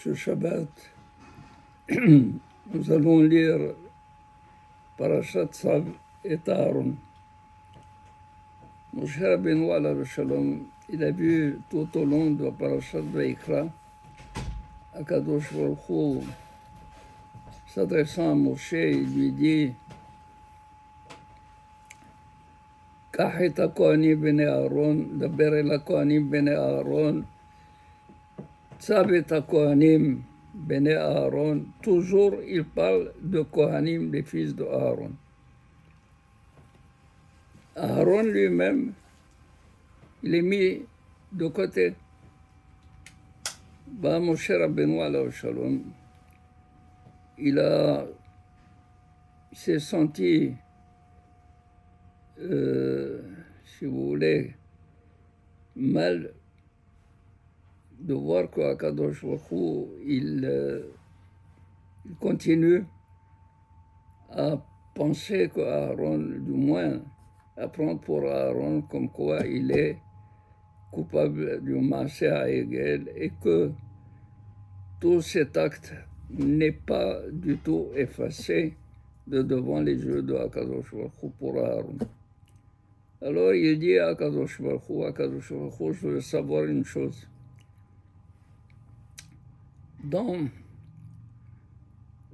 ce Shabbat, nous allons lire Parashat Tzav et Aaron. Moshe Rabbeinu alav shalom, il a vu tout au long de Parashat Vaikra, Akadosh Baruch Hu, s'adressant à Moshe, il lui dit קח את הכהנים בני אהרון, דבר אל הכהנים בני אהרון, צו את הכהנים בני אהרון. Toujours il parle de Kohanim, les fils de Aaron. Aaron lui-même, il est mis de côté. Moshe Rabbeinu alav shalom, il s'est senti, si vous voulez, mal de voir qu'Akadosh Baruch Hu, il continue à penser qu'Aaron, du moins, à prendre pour Aaron comme quoi il est coupable du Maaseh Ha'egel et que tout cet acte n'est pas du tout effacé de devant les yeux de Akadosh Baruch Hu pour Aaron. Alors il dit à Akadosh Baruch Hu, je veux savoir une chose. Dans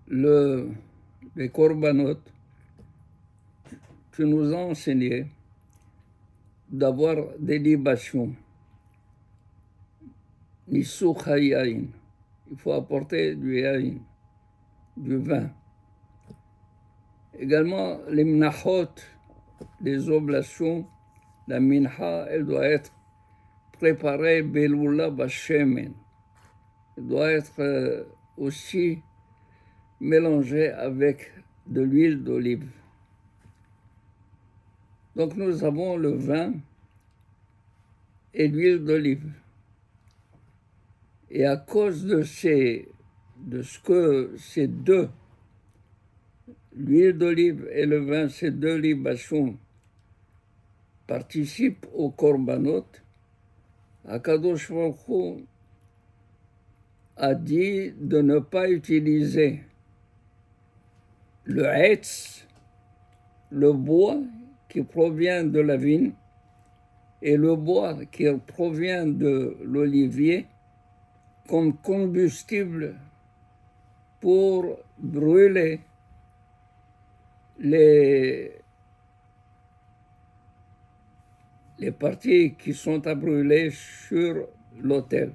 les korbanot, tu nous as enseigné d'avoir des libations. Nisuch hayayin. Il faut apporter du yayin, du vin. Également, les mnachot, les oblations, la mincha, elle doit être préparée beloula bashemen. Elle doit être aussi mélangée avec de l'huile d'olive. Donc nous avons le vin et l'huile d'olive. Et à cause de ce que ces deux, l'huile d'olive et le vin, ces deux libations participent au korbanot, Akadosh Baruch Hu a dit de ne pas utiliser le etz, le bois qui provient de la vigne, et le bois qui provient de l'olivier comme combustible pour brûler les parties qui sont à brûler sur l'autel.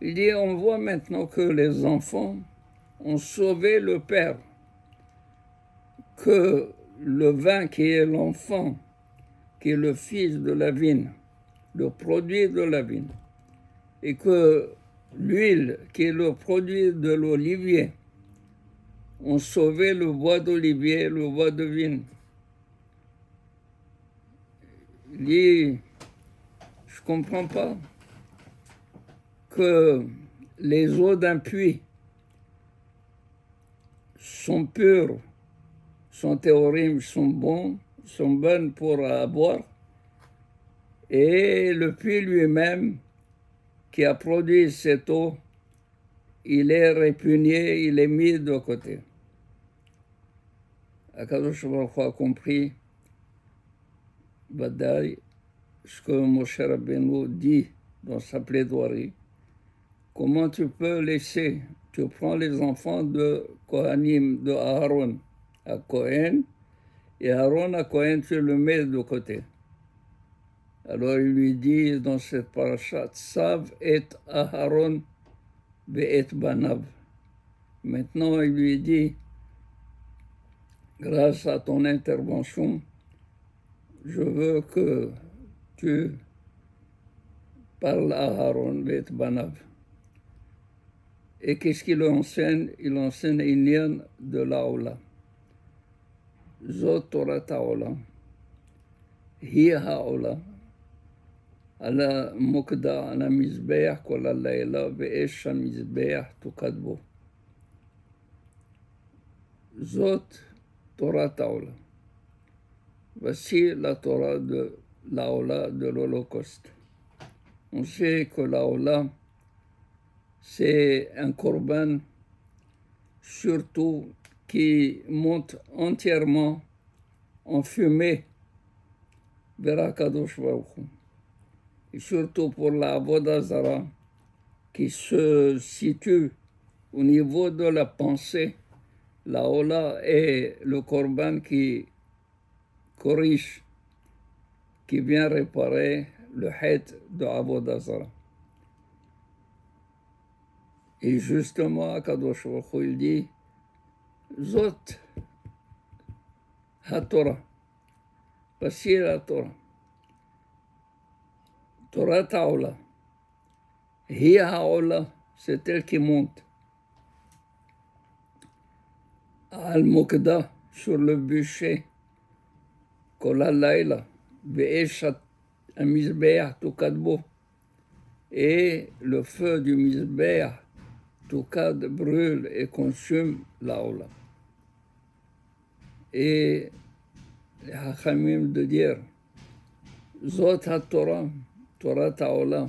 Il dit, on voit maintenant que les enfants ont sauvé le père, que le vin qui est l'enfant, qui est le fils de la vigne, le produit de la vigne, et que l'huile qui est le produit de l'olivier, ont sauvé le bois d'olivier, le bois de vigne. Il dit, je ne comprends pas que les eaux d'un puits sont pures, sont théorimes, sont bonnes pour boire, et le puits lui-même qui a produit cette eau, il est répugné, il est mis de côté. Akadosh Baruch Hu a compris, Badaï, ce que Moshe Rabbeinu dit dans sa plaidoirie. Comment tu peux laisser, tu prends les enfants de Kohanim, de Aaron à Kohen, et Aaron à Kohen, tu le mets de côté. Alors il lui dit dans cette parashat, Sav et Aaron ve'et banav. Maintenant il lui dit, grâce à ton intervention, je veux que tu parles à Aaron ve'et banav. Et qu'est-ce qu'il enseigne? Il enseigne Inyan de l'Aola. Zot Torah Ha'olam. Hi Ha'ola. Ala Mokda, ala Mizbeach, kol halayla, ve'esh HaMizbeach tukad bo. Zot Torah Ha'olam. Voici la Torah de l'Aola de l'Holocauste. On sait que l'Aola, c'est un korban surtout qui monte entièrement en fumée vers Akadosh Baruch Hu. Et surtout pour la Avodah Zara, qui se situe au niveau de la pensée, la Ola est le korban qui corrige, qui vient réparer le het de Avodah Zara. Et justement, Akadosh Baruch Hu, il dit, Zot HaTorah, voici la Torah, Torah Ta'ola, Hi HaOla, c'est elle qui monte. Al-Mokda, sur le bûcher, Kol HaLaila, Ve'esh HaMizbeach Tukadbo, et le feu du Mizbeach Tukad brûle et consume la Ola. Et les Hachamim de dire, Zot HaTorah, Torah Ta'ola,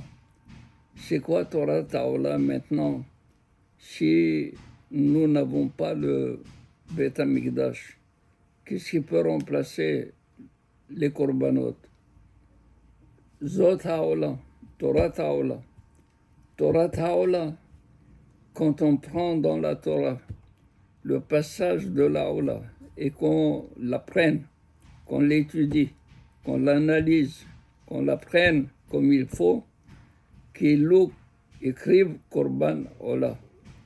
c'est quoi Torah Ta'ola maintenant si nous n'avons pas le Beth HaMikdash? Qu'est-ce qui peut remplacer les korbanot? Zot HaOla, Torah Ta'ola. Torah Ta'ola, quand on prend dans la Torah le passage de la Ola et qu'on l'apprenne, qu'on l'étudie, qu'on l'analyse, qu'on l'apprenne comme il faut, qu'il écrive Korban Ola,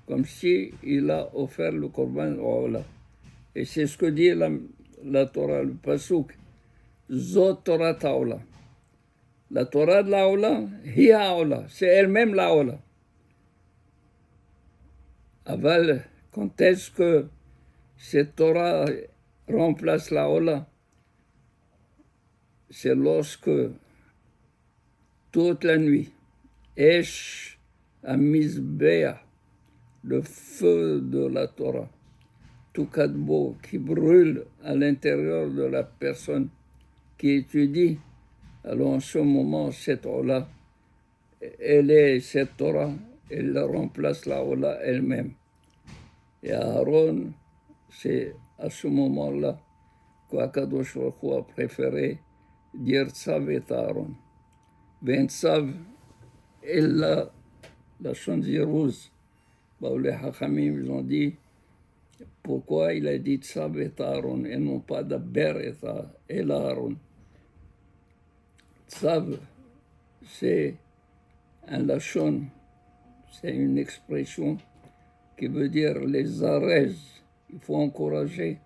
comme si il a offert le Korban Ola. Et c'est ce que dit la Torah, le Pasuk, Zot Torah Ta'ola. La Torah de la Ola, Hi HaOla, c'est elle-même la Ola. Aval, quand est-ce que cette Torah remplace la Ola? C'est lorsque toute la nuit, Esh HaMizbeach, le feu de la Torah, Tukadbo, qui brûle à l'intérieur de la personne qui étudie, alors en ce moment, cette Ola, elle est cette Torah, elle remplace la Ola elle-même. Et Aaron, c'est à ce moment-là qu'Akadosh Baruch Hu a préféré dire Tzav et Aaron. Ben Tzav, elle la Chanzirouz. Les Hachamim, ils ont dit, pourquoi il a dit Tzav et Aaron et non pas Daber et Aaron? Tzav, c'est un lachon, c'est une expression qui veut dire les arèzes. Il faut encourager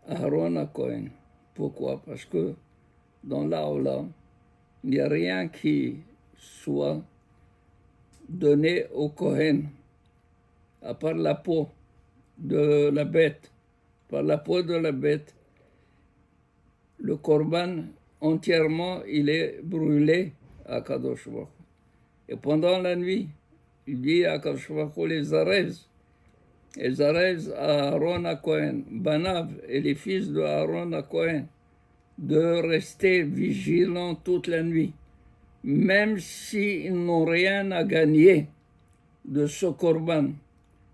Aaron à Cohen. Pourquoi? Parce que dans la Ola, il n'y a rien qui soit donné au Cohen, à part la peau de la bête. Par la peau de la bête, le korban entièrement, il est brûlé à Kadosh Baruch Hu. Et pendant la nuit, il dit à Kadosh Baruch Hu les arèzes à Aaron à Cohen, Banav et les fils de Aaron à Cohen, de rester vigilants toute la nuit, même s'ils n'ont rien à gagner de ce korban,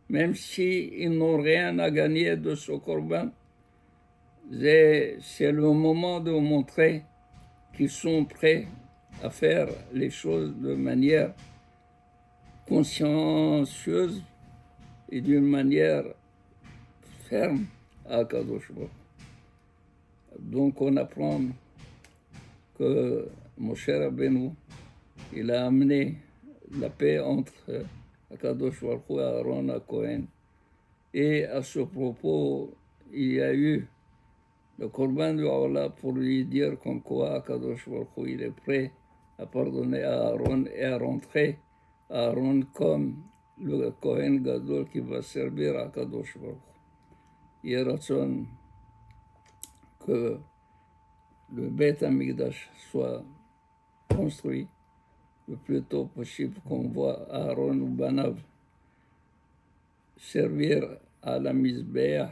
même s'ils n'ont rien à gagner de ce korban, c'est le moment de montrer qu'ils sont prêts à faire les choses de manière consciencieuse et d'une manière ferme à Kadosh Baruch. Donc on apprend que Moshe Rabbeinu, il a amené la paix entre Akadosh Baruch Hu et Aaron à Cohen. Et à ce propos, il y a eu le Korban de Allah pour lui dire comme quoi Akadosh Baruch Hu, il est prêt à pardonner à Aaron et à rentrer Aaron comme le Kohen Gadol qui va servir à Akadosh Baruch Hu. Il raisonne que le Beth HaMikdash soit construit le plus tôt possible, qu'on voit Aaron ou Banav servir à la Mizbeach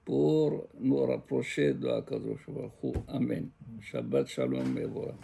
pour nous rapprocher de Akadosh Baruch Hu. Amen. Shabbat Shalom Mevorach.